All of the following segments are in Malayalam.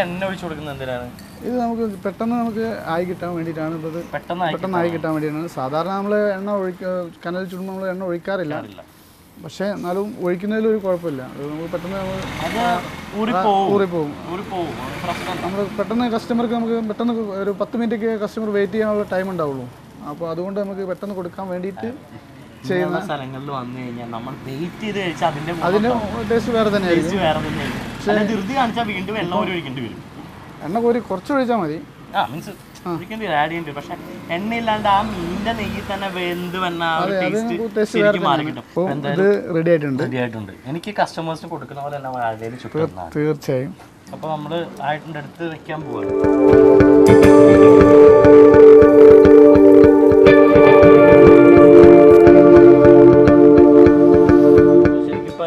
എണ്ണ ഒഴിച്ചു കൊടുക്കുന്നത് എന്തിനാണ്? ഇത് നമുക്ക് പെട്ടെന്ന് നമുക്ക് ആയി കിട്ടാൻ വേണ്ടിയിട്ടാണ്. ഇത് പെട്ടെന്ന് ആയി കിട്ടാൻ വേണ്ടിയിട്ടാണ്. സാധാരണ നമ്മൾ എണ്ണ കനൽ ചുടുമ്പോൾ നമ്മൾ എണ്ണ ഒഴിക്കാറില്ല. പക്ഷേ എന്നാലും ഒഴിക്കുന്നതിൽ ഒരു കുഴപ്പമില്ല. അത് നമുക്ക് പെട്ടെന്ന് ഊറിപ്പോവും. നമ്മൾ പെട്ടെന്ന് കസ്റ്റമർക്ക് നമുക്ക് പെട്ടെന്ന് ഒരു 10 മിനിറ്റ് കസ്റ്റമർ വെയിറ്റ് ചെയ്യാനുള്ള ടൈം ഉണ്ടാവുള്ളൂ. അപ്പോൾ അതുകൊണ്ട് നമുക്ക് പെട്ടെന്ന് കൊടുക്കാൻ വേണ്ടിയിട്ട് ചെയ്യുന്ന സ്ഥലങ്ങളിൽ വന്നു കഴിഞ്ഞാൽ നമ്മൾ വെയിറ്റ് ചെയ്ത് കഴിച്ചാൽ അതിൻ്റെ ടേസ്റ്റ് വേറെ തന്നെയായിരിക്കും. വീണ്ടും എണ്ണ ഒഴിക്കേണ്ടി വരും. എണ്ണ കോരി കുറച്ച് ഒഴിച്ചാൽ മതി. ആഡ് ചെയ്യേണ്ടി. പക്ഷെ എണ്ണയില്ലാണ്ട് ആ മീനിന്റെ നെയ്യിൽ തന്നെ വെന്ത് വന്ന റെഡി ആയിട്ടുണ്ട്. എനിക്ക് കസ്റ്റമേഴ്സിന് കൊടുക്കുന്ന പോലെ തന്നെ വാഴയില ചുട്ടും തീർച്ചയായും. അപ്പൊ നമ്മള് ആയിട്ടുണ്ട് എടുത്ത് വെക്കാൻ പോവാണ്.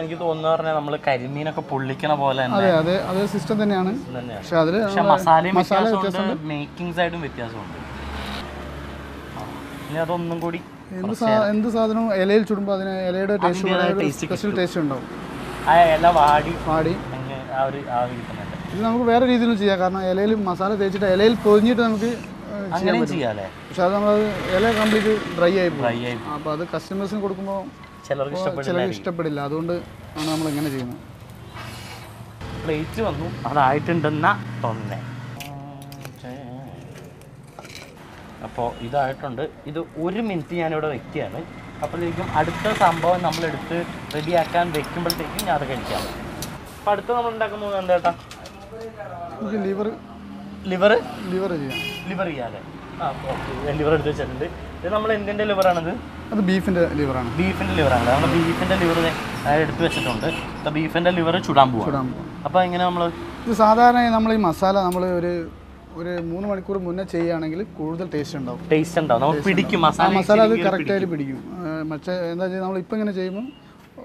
എനിക്ക് തോന്നുന്നു പറഞ്ഞാൽ നമ്മള് കരിമീനൊക്കെ പൊള്ളിക്കണ പോലെ അതേ സിസ്റ്റം തന്നെയാണ്. പക്ഷെ മസാലയും വ്യത്യാസമുണ്ട്, മേക്കിംഗ് സൈഡും വ്യത്യാസമുണ്ട്. ഇനി അതൊന്നും കൂടി എന്ത് സാധനവും ഇലയിൽ ചുടുമ്പോൾ അതിന് ഇലയുടെ ടേസ്റ്റ് ഉണ്ടാവും. ആ ഇല വാടി ഇത് നമുക്ക് വേറെ രീതിയിലും ചെയ്യാം. കാരണം ഇലയിൽ മസാല തേച്ചിട്ട് ഇലയിൽ പൊതിഞ്ഞിട്ട് നമുക്ക് ചെയ്യാം. പക്ഷെ അത് നമ്മൾ ഇല കംപ്ലീറ്റ് ഡ്രൈ ആയി പോകും. അപ്പോൾ അത് കസ്റ്റമേഴ്സിന് കൊടുക്കുമ്പോൾ ചിലർക്ക് ഇഷ്ടപ്പെടില്ല. അതുകൊണ്ട് ആണ് നമ്മൾ ഇങ്ങനെ ചെയ്യുന്നത്. പ്ലേറ്റ് വന്നു, അതായിട്ടുണ്ടെന്നാ തോന്നുന്നേ. അപ്പോൾ ഇതായിട്ടുണ്ട്. ഇത് 1 മിനിറ്റ് ഞാനിവിടെ വെക്കുകയാണ്. അപ്പോഴേക്കും അടുത്ത സംഭവം നമ്മളെടുത്ത് റെഡിയാക്കാൻ വെക്കുമ്പോഴത്തേക്കും ഞാൻ അത് കഴിക്കാം. അപ്പോൾ അടുത്ത നമ്മൾ ഉണ്ടാക്കാൻ പോകുന്നത് എന്താ ചേട്ടാ? ലിവർ ചെയ്യാതെ. ലിവർ എടുത്ത് വെച്ചിട്ടുണ്ട്. ഇത് നമ്മൾ എന്തിൻ്റെ ലിവറാണിത്? അത് ബീഫിൻ്റെ ലിവറാണ്. നമ്മൾ ബീഫിൻ്റെ ലിവർ എടുത്ത് വെച്ചിട്ടുണ്ട്. അപ്പോൾ ബീഫിൻ്റെ ലിവർ ചുടാൻ പോകാം. അപ്പോൾ എങ്ങനെ നമ്മൾ ഇത് സാധാരണ നമ്മൾ ഈ മസാല നമ്മൾ ഒരു 3 മണിക്കൂർ മുന്നേ ചെയ്യുകയാണെങ്കിൽ കൂടുതൽ ടേസ്റ്റ് ഉണ്ടാവും. നമ്മൾ പിടിക്കും. മസാല അത് കറക്റ്റായിട്ട് പിടിക്കും. മറ്റേ എന്താ ചെയ്യുക, നമ്മൾ ഇപ്പം ഇങ്ങനെ ചെയ്യുമ്പോൾ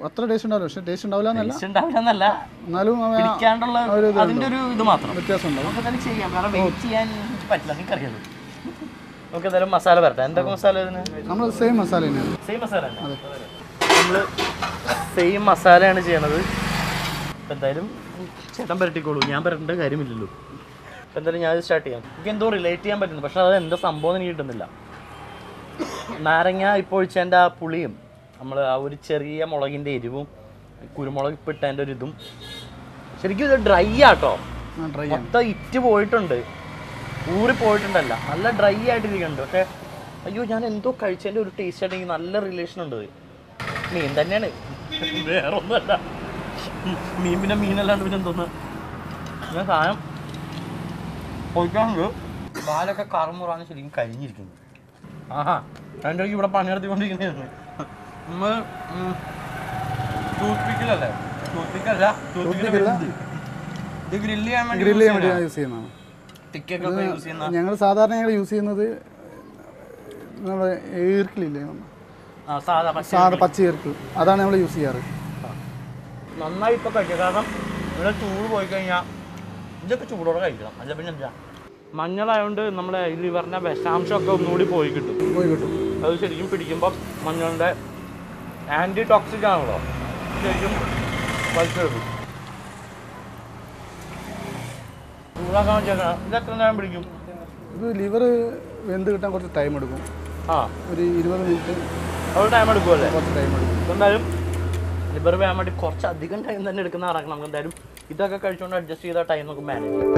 അത്ര ടേസ്റ്റ് ഉണ്ടാവില്ല. പക്ഷേ ടേസ്റ്റ് ഉണ്ടാവില്ല എന്നല്ല, എന്നാലും അതിൻ്റെ ഒരു ഇത് മാത്രം വ്യത്യാസം ഉണ്ടാവും. നമുക്ക് എന്തായാലും മസാല വരട്ടെ. എന്തൊക്കെ മസാല ഇതിന്? നമ്മൾ സെയിം മസാല തന്നെയാണ്. നമ്മൾ സെയിം മസാലയാണ് ചെയ്യണത്. എന്തായാലും ചേട്ടൻ പരട്ടിക്കോളൂ, ഞാൻ പരട്ടേണ്ട കാര്യമില്ലല്ലോ. അപ്പം എന്തായാലും ഞാൻ സ്റ്റാർട്ട് ചെയ്യാം. എനിക്ക് എന്തോ റിലേറ്റ് ചെയ്യാൻ പറ്റുന്നു, പക്ഷെ അത് എന്താ സംഭവം എനിക്ക് കിട്ടുന്നില്ല. നാരങ്ങ ഇപ്പോൾ ഒഴിച്ചതിൻ്റെ ആ പുളിയും നമ്മൾ ആ ഒരു ചെറിയ മുളകിൻ്റെ എരിവും കുരുമുളക് ഇപ്പിട്ടതിൻ്റെ ഒരു ഇതും ശരിക്കും ഇത് ഡ്രൈ ആട്ടോ. മൊത്തം ഇറ്റ് പോയിട്ടുണ്ട്, ഊറി പോയിട്ടുണ്ടല്ല, നല്ല ഡ്രൈ ആയിട്ടിരിക്കുന്നുണ്ട്. പക്ഷേ അയ്യോ ഞാൻ എന്തോ കഴിച്ചതിൻ്റെ ഒരു ടേസ്റ്റ് ആയിട്ട് എനിക്ക് നല്ല റിലേഷൻ ഉണ്ട്. മീൻ തന്നെയാണ്, വേറെ ഒന്നുമല്ല. പിന്നെ മീനല്ലാണ്ട് പിന്നെ എന്തോന്ന് ഞാൻ സാധനം പൊയ്ക്കാറുണ്ട്. പാലൊക്കെ കറുമുറാണ് ശരിക്കും കഴിഞ്ഞിരിക്കുന്നത്. ആഹാ എൻ്റെ ഇവിടെ പണിയെടുത്തിക്കൊണ്ടിരിക്കുന്നതായിരുന്നു. നമ്മൾ ടൂത്ത്പിക്കലല്ലേ? ടൂത്ത്പിക്കല്ല, ഇത് ഗ്രില്ല് ചെയ്യാൻ വേണ്ടി യൂസ് ചെയ്യുന്നതാണ്. ഞങ്ങൾ സാധാരണ യൂസ് ചെയ്യുന്നത് നമ്മുടെ ഈർക്കിലില്ലേ, സാധാ പച്ച ഈർക്കിൽ, അതാണ് നമ്മൾ യൂസ് ചെയ്യാറ്. നന്നായി ഇപ്പോൾ കഴിക്കുക. കാരണം ഇവിടെ ചൂട് പോയി കഴിഞ്ഞാൽ ഇതൊക്കെ ചൂടോടെ കഴിക്കണം. അല്ല പിന്നെ എന്താ, മഞ്ഞളായതുകൊണ്ട് നമ്മുടെ ലിവറിൻ്റെ വിഷാംശമൊക്കെ ഒന്നുകൂടി പോയി കിട്ടും. അത് ശരിക്കും പിടിക്കുമ്പോൾ മഞ്ഞളുടെ ആൻറ്റി ടോക്സിക് ആണല്ലോ, ശരിക്കും വലിച്ചെടുക്കും. ചൂടാക്കാൻ വെച്ചേക്കണം. ഇത് എത്ര നേരം പിടിക്കും? ഇത് ലിവർ വെന്ത് കിട്ടാൻ കുറച്ച് ടൈം എടുക്കും. ഒരു 20 മിനിറ്റ് ടൈം എടുക്കുമല്ലേ? കുറച്ച് ടൈം എടുക്കും. എന്തായാലും ലിവർ വേകാൻ വേണ്ടി കുറച്ച് അധികം ടൈം തന്നെ എടുക്കുന്ന നടക്കണം. നമുക്ക് എന്തായാലും ഇതൊക്കെ കഴിച്ചുകൊണ്ട് അഡ്ജസ്റ്റ് ചെയ്ത ടൈം നമുക്ക് മാനേജ് ചെയ്യാം.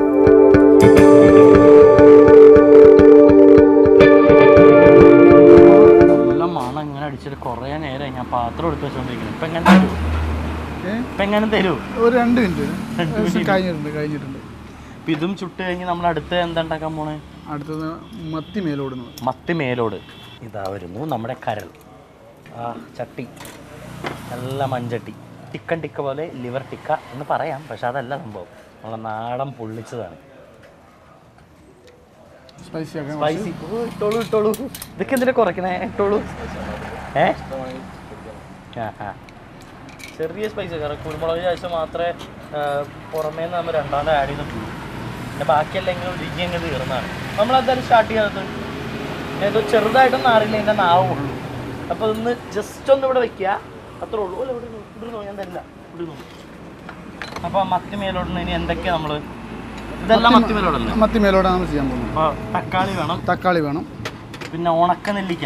നല്ല മണം ഇങ്ങനെ അടിച്ചിട്ട് കുറേ നേരം ഞാൻ പാത്രം എടുത്ത് വെച്ചോണ്ടിരിക്കുന്നത്. ഇപ്പം എങ്ങനെ തരൂ? ഒരു 2 മിനിറ്റ് കഴിഞ്ഞിട്ടുണ്ട്. അപ്പം ഇതും ചുട്ട് കഴിഞ്ഞ് നമ്മൾ അടുത്ത് എന്താ ഉണ്ടാക്കാൻ പോണേ? അടുത്തത് മത്തി മേലോട്. ഇതാ വരുന്നു നമ്മുടെ കരൾ. ആ ചട്ടി നല്ല മൺചട്ടി, ചിക്കൻ ടിക്ക പോലെ ലിവർ ടിക്ക എന്ന് പറയാം, പക്ഷെ അതല്ല സംഭവം. നമ്മളെ നാടൻ പൊള്ളിച്ചതാണ്. സ്പൈസി ഇട്ടോളൂ. ഇതൊക്കെ എന്തിനാ കുറയ്ക്കണേ? ഇട്ടോളൂ. ചെറിയ സ്പൈസ്, കാരണം കുരുമുളക് ചായച്ച മാത്രമേ പുറമേ നിന്ന് നമ്മൾ രണ്ടാമത് ആഡ് ചെയ്തിട്ടുള്ളൂ. പിന്നെ ബാക്കിയെല്ലാം ഇങ്ങനെ ഒഴുകി അങ്ങ് തീർന്നതാണ്. നമ്മളെന്തായാലും സ്റ്റാർട്ട് ചെയ്യാത്തത് ഏതോ ചെറുതായിട്ടൊന്നും അറിയില്ല, എൻ്റെ നാവുള്ളൂ. അപ്പോൾ അതൊന്ന് ജസ്റ്റ് ഒന്ന് ഇവിടെ വയ്ക്കുക, അത്രേ ഉള്ളൂ. അല്ല ഇവിടുന്ന് ഞാൻ തരില്ല, ഇവിടുന്ന്. അപ്പോൾ മത്തി മേലോട്ട് ഇനി എന്തൊക്കെയാണ് നമ്മൾ ഇതെല്ലാം മത്തിമേലോടല്ലേ? മത്തിമേലോടാണ് നമ്മൾ ചെയ്യാൻ പോകുന്നത്. അപ്പോൾ തക്കാളി വേണം, പിന്നെ ഉണക്കനെല്ലിക്ക.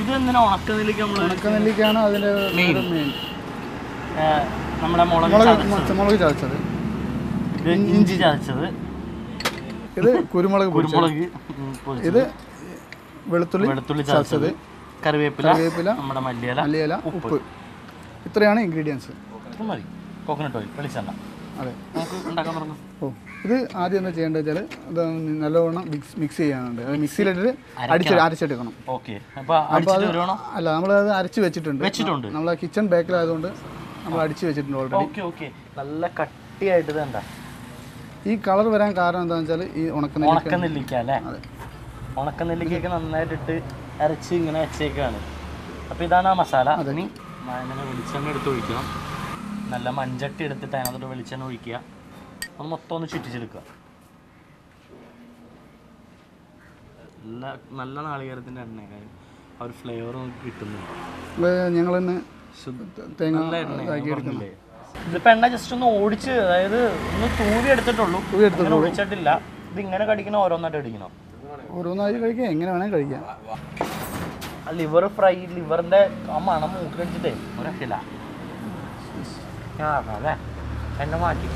ഇത് എന്തിനാ ഉണക്കനെല്ലിക്ക? ഉണക്കനെല്ലിക്കാണ് അതിൻ്റെ മെയിൻ. നമ്മുടെ മുളക് ചതച്ചത്, ഇഞ്ചി ചതച്ചത്, ഇത് കുരുമുളക്, ഇത് വെളുത്തുള്ളി ചതച്ചത്, കറിവേപ്പില, നമ്മുടെ മല്ലിയില, ഉപ്പ്. ഇത്രയാണ് ഇൻഗ്രീഡിയൻസ്. മതി. കോക്കനട്ട് ഓയിൽ, വെളിച്ചെണ്ണ. അതെ, നമുക്ക് ഉണ്ടാക്കാൻ തുടങ്ങാം. ഇത് ആദ്യം എന്താ ചെയ്യേണ്ടത് വെച്ചാൽ അത് നല്ലവണ്ണം മിക്സ് ചെയ്യാനുണ്ട്. അത് മിക്സിയിലിട്ട് അരച്ചെടുക്കണം. അല്ല, നമ്മളത് അരച്ച് വെച്ചിട്ടുണ്ട്. നമ്മൾ കിച്ചൺ ബേക്കിലായതുകൊണ്ട് നമ്മൾ അടിച്ച് വെച്ചിട്ടുണ്ട് ഓൾറെഡി. നല്ല കട്ടിയായിട്ട് വേണ്ട. ഈ കളർ വരാൻ കാരണം എന്താണെന്ന് വെച്ചാൽ ഈ ഉണക്കനെല്ലിക്ക അല്ലേ? ഉണക്കനെല്ലിക്കൊക്കെ നന്നായിട്ടിട്ട് അരച്ച് ഇങ്ങനെ വെച്ചേക്കാണ്. അപ്പോൾ ഇതാണ് ആ മസാല. അതിന് വെളിച്ചെണ്ണ എടുത്ത് ഒഴിക്കണം. നല്ല മൺചട്ടി എടുത്തിട്ട് അതിനകത്തോട്ട് വെളിച്ചെണ്ണ ഒഴിക്കുക. അത് മൊത്തം ഒന്ന് ചുറ്റിച്ചെടുക്കുക. നല്ല നാളികേരത്തിൻ്റെ എണ്ണ ആ ഒരു ഫ്ലേവർ കിട്ടുന്നുണ്ട്. ഞങ്ങൾ തന്നെ ഇതിപ്പോൾ എണ്ണ ജസ്റ്റ് ഒന്ന് ഓടിച്ച്, അതായത് ഒന്ന് തൂവി എടുത്തിട്ടുള്ളൂ, ഒഴിച്ചിട്ടില്ല. ഇത് ഇങ്ങനെ കടിക്കണോ ഓരോന്നായിട്ട് കടിക്കണോ? ഓരോന്നായി കഴിക്കാം, എങ്ങനെ വേണമെങ്കിൽ കഴിക്കാം. ലിവർ ഫ്രൈ, ലിവറിൻ്റെ ആ മണം മൂക്കിലടിച്ചിട്ടേ ഒരു രക്ഷയില്ല. അല്ലേ എന്നെ മാറ്റി.